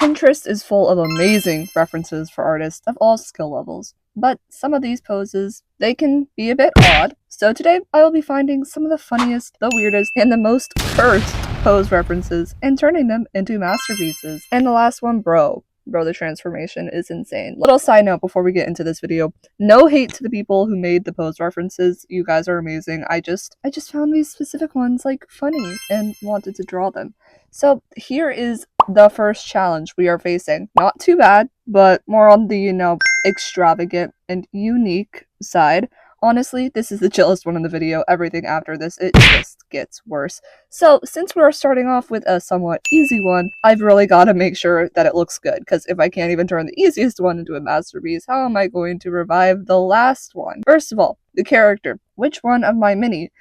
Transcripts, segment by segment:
Pinterest is full of amazing references for artists of all skill levels, but some of these poses, they can be a bit odd. So today, I will be finding some of the funniest, the weirdest, and the most cursed pose references and turning them into masterpieces. And the last one, bro, the transformation is insane. Little side note before we get into this video, no hate to the people who made the pose references. You guys are amazing. I just found these specific ones like funny and wanted to draw them. So here is the first challenge we are facing. Not too bad, but more on the, extravagant and unique side. Honestly, this is the chillest one in the video. Everything after this, it just gets worse. So, since we're starting off with a somewhat easy one, I've really got to make sure that it looks good, because if I can't even turn the easiest one into a masterpiece, how am I going to revive the last one? First of all, the character. Which one of my many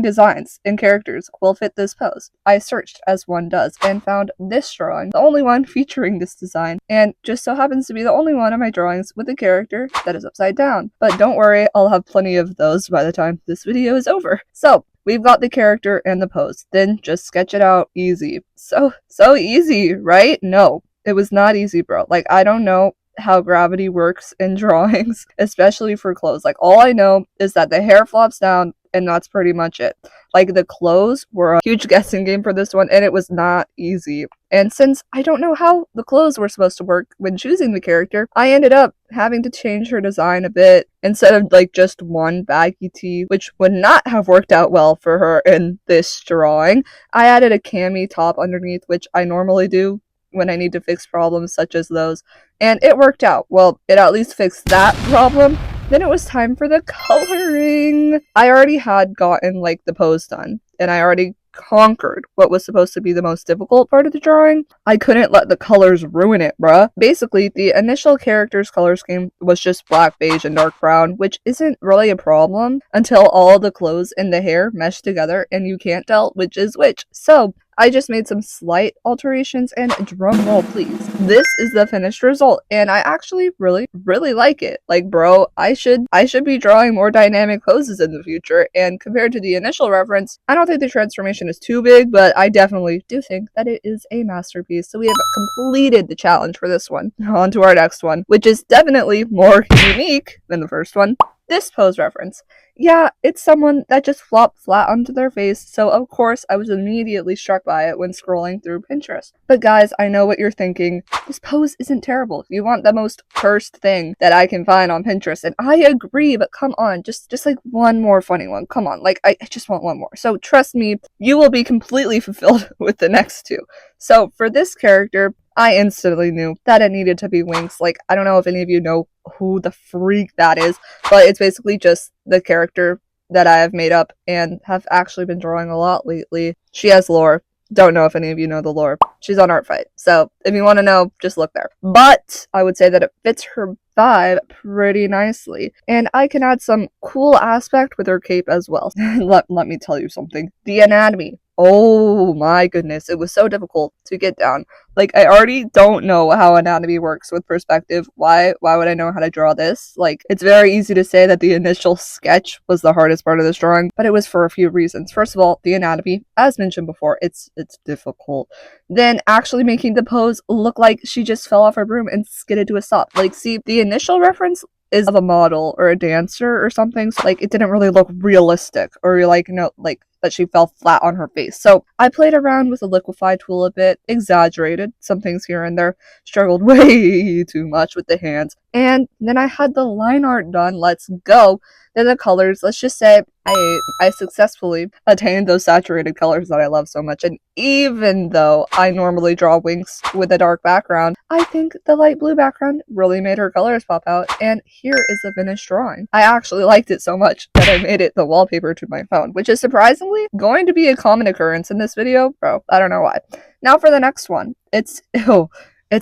designs and characters will fit this pose? I searched, as one does, and found this drawing, the only one featuring this design, and just so happens to be the only one of my drawings with a character that is upside down. But don't worry, I'll have plenty of those by the time this video is over. So, we've got the character and the pose, then just sketch it out easy. So easy, right? No, it was not easy, bro. Like, I don't know how gravity works in drawings, especially for clothes. Like, all I know is that the hair flops down, and that's pretty much it. Like, the clothes were a huge guessing game for this one, and it was not easy. And since I don't know how the clothes were supposed to work when choosing the character, I ended up having to change her design a bit. Instead of like just one baggy tee, which would not have worked out well for her in this drawing, I added a cami top underneath, which I normally do when I need to fix problems such as those, and it worked out. Well, it at least fixed that problem. Then it was time for the coloring. I already had gotten like the pose done, and I already conquered what was supposed to be the most difficult part of the drawing. I couldn't let the colors ruin it, bruh. Basically, the initial character's color scheme was just black, beige, and dark brown, which isn't really a problem until all the clothes and the hair mesh together and you can't tell which is which. So I just made some slight alterations, and drum roll please. This is the finished result, and I actually really like it. Like, bro, I should be drawing more dynamic poses in the future, and compared to the initial reference, I don't think the transformation is too big, but I definitely do think that it is a masterpiece. So we have completed the challenge for this one. On to our next one, which is definitely more unique than the first one. This pose reference. Yeah, it's someone that just flopped flat onto their face, so of course I was immediately struck by it when scrolling through Pinterest. But guys, I know what you're thinking. This pose isn't terrible. You want the most cursed thing that I can find on Pinterest, and I agree, but come on, just like one more funny one. Come on, like, I just want one more. So trust me, you will be completely fulfilled with the next two. So for this character, I instantly knew that it needed to be Winx. Like, I don't know if any of you know who the freak that is, but it's basically just the character that I have made up and have actually been drawing a lot lately. She has lore. Don't know if any of you know the lore. She's on Artfight, so if you want to know, just look there. But I would say that it fits her vibe pretty nicely, and I can add some cool aspect with her cape as well. let me tell you something. The anatomy. Oh my goodness, it was so difficult to get down. Like, I already don't know how anatomy works with perspective. Why would I know how to draw this? Like, it's very easy to say that the initial sketch was the hardest part of this drawing, but it was for a few reasons. First of all, the anatomy, as mentioned before, it's difficult. Then actually making the pose look like she just fell off her broom and skidded to a stop. Like, see, the initial reference is of a model or a dancer or something, so like it didn't really look realistic, or like, no, like that she fell flat on her face. So I played around with the liquify tool a bit, exaggerated some things here and there, struggled way too much with the hands, and then I had the line art done. Let's go. Then the colors, let's just say I successfully attained those saturated colors that I love so much, and even though I normally draw Winx with a dark background, I think the light blue background really made her colors pop out, and here is the finished drawing. I actually liked it so much that I made it the wallpaper to my phone, which is surprisingly going to be a common occurrence in this video, bro. I don't know why. Now for the next one. It's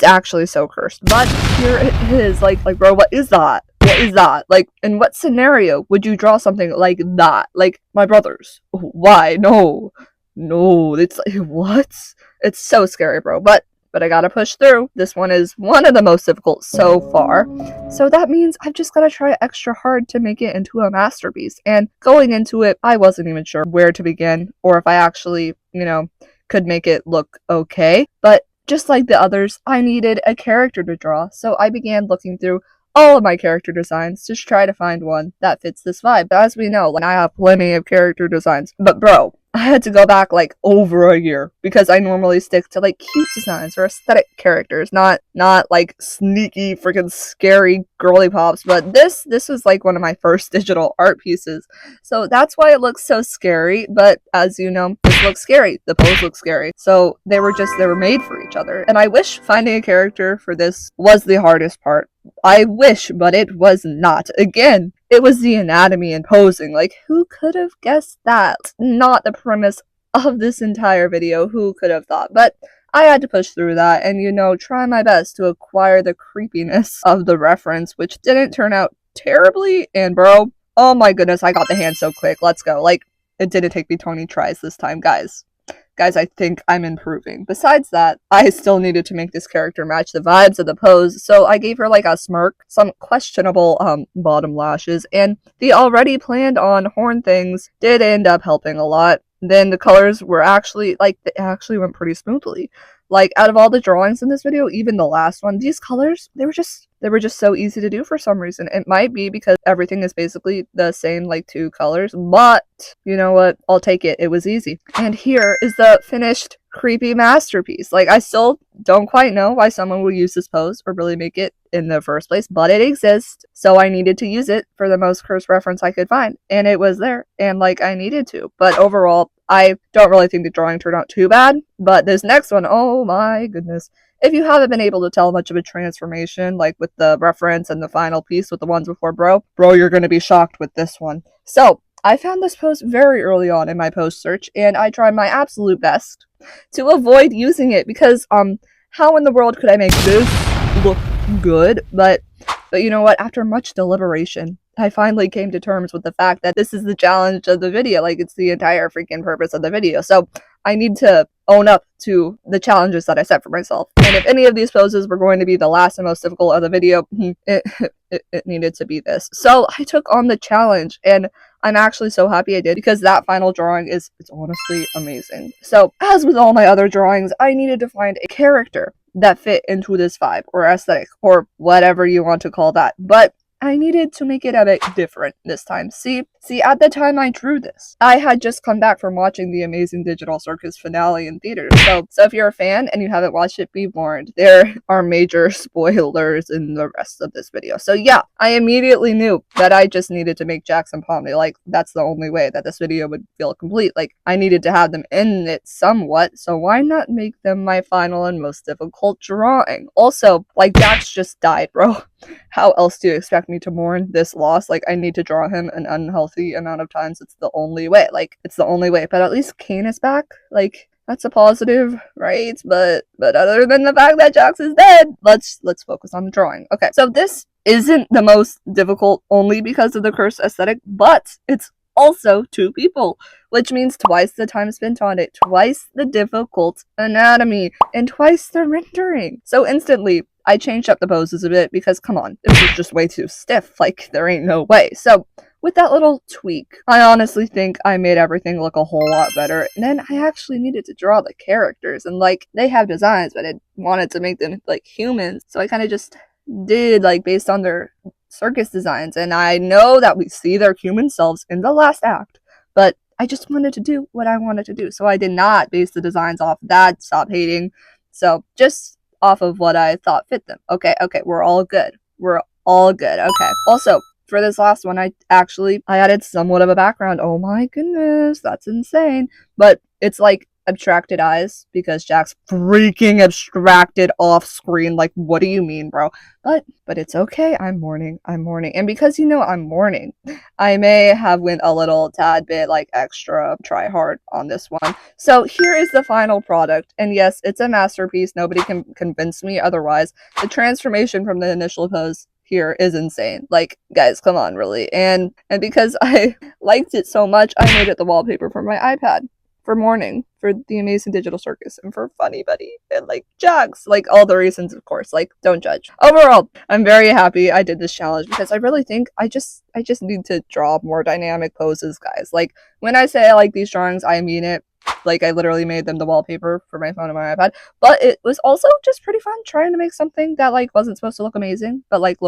actually so cursed, but here it is. Like, bro, what is that? What is that? Like, in what scenario would you draw something like that? Like, my brothers. Why? No, it's like, what? It's so scary, bro. But I gotta push through. This one is one of the most difficult so far. So that means I've just gotta try extra hard to make it into a masterpiece. And going into it, I wasn't even sure where to begin, or if I actually, could make it look okay. But just like the others, I needed a character to draw, so I began looking through all of my character designs to try to find one that fits this vibe. But as we know, like, I have plenty of character designs. But bro, I had to go back like over a year because I normally stick to like cute designs or aesthetic characters, not like sneaky freaking scary girly pops. But this was like one of my first digital art pieces, so that's why it looks so scary. But as you know, this looks scary. The pose looks scary. So they were made for each other. And I wish finding a character for this was the hardest part. I wish, but it was not. Again, it was the anatomy and posing. Like, who could have guessed that? Not the premise of this entire video. Who could have thought? But I had to push through that and, you know, try my best to acquire the creepiness of the reference, which didn't turn out terribly. And bro, oh my goodness, I got the hand so quick. Let's go. Like, it didn't take me 20 tries this time, guys. Guys, I think I'm improving. Besides that, I still needed to make this character match the vibes of the pose, so I gave her like a smirk, some questionable bottom lashes, and the already planned on horn things did end up helping a lot. Then the colors were actually, like, they actually went pretty smoothly. Like, out of all the drawings in this video, even the last one, these colors, they were just so easy to do for some reason. It might be because everything is basically the same, like, 2 colors, but you know what? I'll take it. It was easy. And here is the finished creepy masterpiece. Like, I still don't quite know why someone would use this pose or really make it in the first place, but it exists, so I needed to use it for the most cursed reference I could find, and it was there, and like, I needed to. But overall, I don't really think the drawing turned out too bad, but this next one, oh my goodness. If you haven't been able to tell much of a transformation, like with the reference and the final piece with the ones before bro, you're gonna be shocked with this one. So, I found this pose very early on in my pose search, and I tried my absolute best to avoid using it because, how in the world could I make this look good? But you know what? After much deliberation, I finally came to terms with the fact that this is the challenge of the video. Like, it's the entire freaking purpose of the video. So I need to own up to the challenges that I set for myself. And if any of these poses were going to be the last and most difficult of the video, it needed to be this. So I took on the challenge, and I'm actually so happy I did because that final drawing it's honestly amazing. So as with all my other drawings, I needed to find a character that fit into this vibe or aesthetic or whatever you want to call that. But I needed to make it a bit different this time. See, at the time I drew this, I had just come back from watching the Amazing Digital Circus finale in theaters. So if you're a fan and you haven't watched it, be warned. There are major spoilers in the rest of this video. So yeah, I immediately knew that I just needed to make Jax and Pomni. Like, that's the only way that this video would feel complete. Like, I needed to have them in it somewhat, so why not make them my final and most difficult drawing? Also, like, Jax just died, bro. How else do you expect me to mourn this loss? Like, I need to draw him an unhealthy amount of times. It's the only way. Like, it's the only way. But at least Kane is back. Like, that's a positive, right? But other than the fact that Jax is dead, let's focus on the drawing. Okay, so this isn't the most difficult only because of the cursed aesthetic, but it's also 2 people, which means twice the time spent on it, twice the difficult anatomy, and twice the rendering. So instantly, I changed up the poses a bit because, come on, this was just way too stiff. Like, there ain't no way. So, with that little tweak, I honestly think I made everything look a whole lot better. And then I actually needed to draw the characters. And, like, they have designs, but I wanted to make them, like, humans. So I kind of just did, like, based on their circus designs. And I know that we see their human selves in the last act. But I just wanted to do what I wanted to do. So I did not base the designs off that. Stop hating. So, just off of what I thought fit them. Okay, we're all good. We're all good. Okay. Also, for this last one, I added somewhat of a background. Oh my goodness, that's insane. But it's like abstracted eyes because Jack's freaking abstracted off screen. Like, what do you mean, bro? But it's okay. I'm mourning. And because you know I'm mourning, I may have went a little tad bit like extra try hard on this one. So here is the final product. And yes, it's a masterpiece. Nobody can convince me otherwise. The transformation from the initial pose here is insane. Like, guys, come on, really. And because I liked it so much, I made it the wallpaper for my iPad. For mourning, for the Amazing Digital Circus, and for Funnybunny, and like Jax, like all the reasons, of course. Like, don't judge. Overall, I'm very happy I did this challenge because I really think I just need to draw more dynamic poses, guys. Like, when I say I like these drawings, I mean it. Like, I literally made them the wallpaper for my phone and my iPad. But it was also just pretty fun trying to make something that, like, wasn't supposed to look amazing, but, like,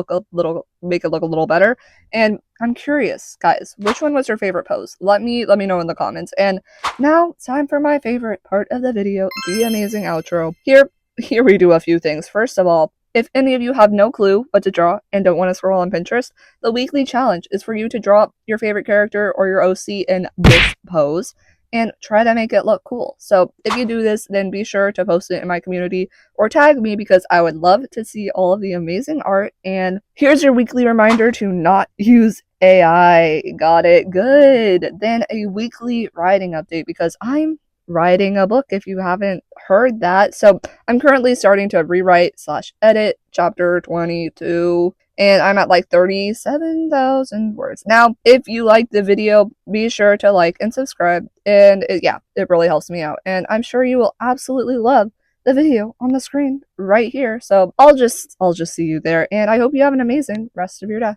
make it look a little better. And I'm curious, guys, which one was your favorite pose? Let me know in the comments. And now, time for my favorite part of the video, the amazing outro. Here we do a few things. First of all, if any of you have no clue what to draw and don't want to scroll on Pinterest, the weekly challenge is for you to draw your favorite character or your OC in this pose and try to make it look cool. So if you do this, then be sure to post it in my community or tag me because I would love to see all of the amazing art. And here's your weekly reminder to not use AI. Got it? Good. Then a weekly writing update because I'm writing a book if you haven't heard that. So I'm currently starting to rewrite/edit chapter 22 and I'm at like 37,000 words. Now, if you like the video, be sure to like and subscribe. And it really helps me out. And I'm sure you will absolutely love the video on the screen right here. So I'll just see you there. And I hope you have an amazing rest of your day.